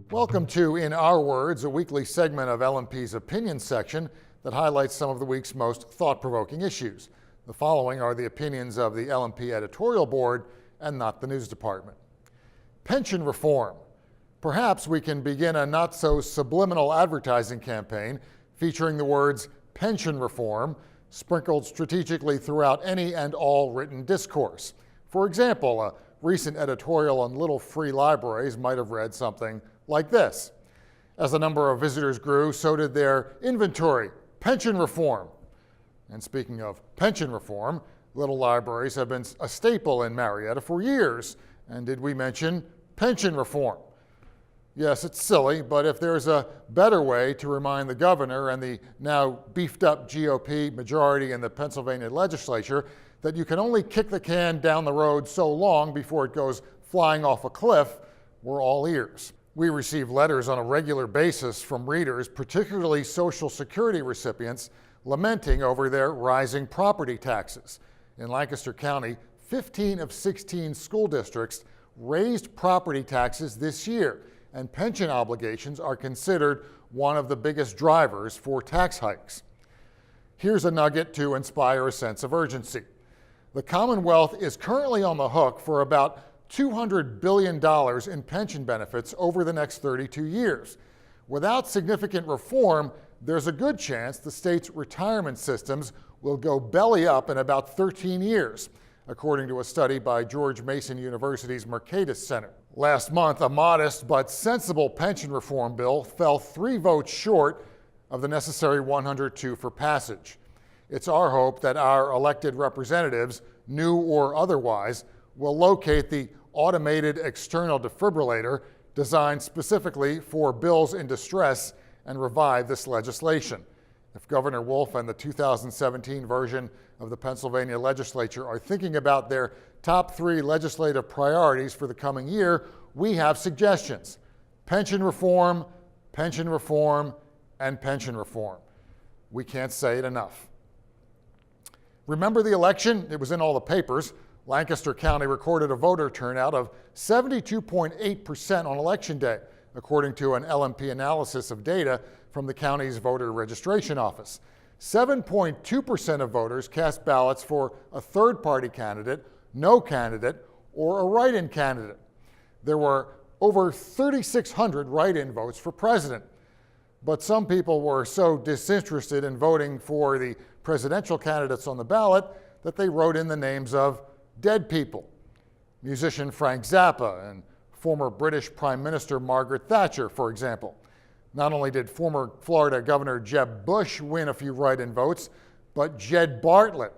Welcome to In Our Words, a weekly segment of LMP's opinion section that highlights some of the week's most thought-provoking issues. The following are the opinions of the LMP editorial board and not the news department. Pension reform. Perhaps we can begin a not-so-subliminal advertising campaign featuring the words pension reform sprinkled strategically throughout any and all written discourse. For example, a recent editorial on little free libraries might have read something like this. As the number of visitors grew, so did their inventory. Pension reform. And speaking of pension reform, little libraries have been a staple in Marietta for years. And did we mention pension reform? Yes, it's silly, but if there's a better way to remind the governor and the now beefed up GOP majority in the Pennsylvania legislature that you can only kick the can down the road so long before it goes flying off a cliff, we're all ears. We receive letters on a regular basis from readers, particularly Social Security recipients, lamenting over their rising property taxes. In Lancaster County, 15 of 16 school districts raised property taxes this year, and pension obligations are considered one of the biggest drivers for tax hikes. Here's a nugget to inspire a sense of urgency. The Commonwealth is currently on the hook for about $200 billion in pension benefits over the next 32 years. Without significant reform, there's a good chance the state's retirement systems will go belly up in about 13 years, according to a study by George Mason University's Mercatus Center. Last month, a modest but sensible pension reform bill fell 3 votes short of the necessary 102 for passage. It's our hope that our elected representatives, new or otherwise, will locate the automated external defibrillator designed specifically for bills in distress and revive this legislation. If Governor Wolf and the 2017 version of the Pennsylvania legislature are thinking about their top 3 legislative priorities for the coming year, we have suggestions. Pension reform, pension reform, and pension reform. We can't say it enough. Remember the election? It was in all the papers. Lancaster County recorded a voter turnout of 72.8% on Election Day, according to an LMP analysis of data from the county's voter registration office. 7.2% of voters cast ballots for a third-party candidate, no candidate, or a write-in candidate. There were over 3,600 write-in votes for president. But some people were so disinterested in voting for the presidential candidates on the ballot that they wrote in the names of dead people. Musician Frank Zappa and former British Prime Minister Margaret Thatcher, for example. Not only did former Florida Governor Jeb Bush win a few write-in votes, but Jed Bartlett,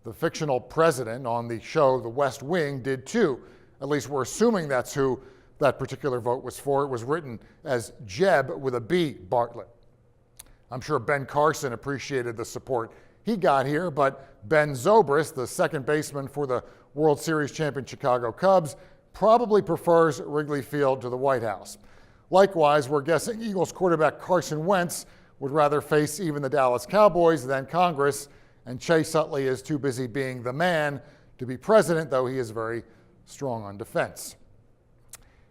the fictional president on the show The West Wing, did too. At least we're assuming that's who that particular vote was for. It was written as Jeb with a B, Bartlett. I'm sure Ben Carson appreciated the support he got here, but Ben Zobrist, the second baseman for the World Series champion Chicago Cubs, probably prefers Wrigley Field to the White House. Likewise, we're guessing Eagles quarterback Carson Wentz would rather face even the Dallas Cowboys than Congress, and Chase Utley is too busy being the man to be president, though he is very strong on defense.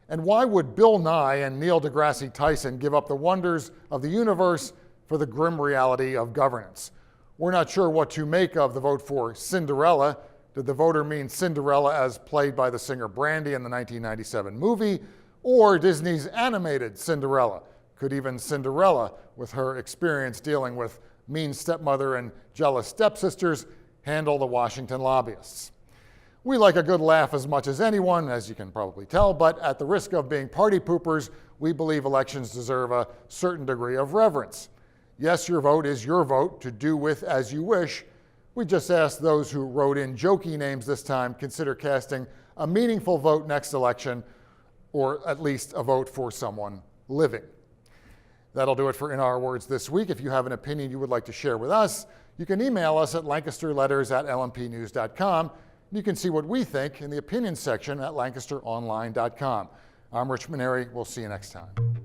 And why would Bill Nye and Neil deGrasse Tyson give up the wonders of the universe for the grim reality of governance? We're not sure what to make of the vote for Cinderella. Did the voter mean Cinderella as played by the singer Brandy in the 1997 movie, or Disney's animated Cinderella? Could even Cinderella, with her experience dealing with mean stepmother and jealous stepsisters, handle the Washington lobbyists? We like a good laugh as much as anyone, as you can probably tell, but at the risk of being party poopers, we believe elections deserve a certain degree of reverence. Yes, your vote is your vote to do with as you wish. We just ask those who wrote in jokey names this time consider casting a meaningful vote next election, or at least a vote for someone living. That'll do it for In Our Words this week. If you have an opinion you would like to share with us, you can email us at lancasterletters@lmpnews.com. You can see what we think in the opinion section at lancasteronline.com. I'm Rich Maneri. We'll see you next time.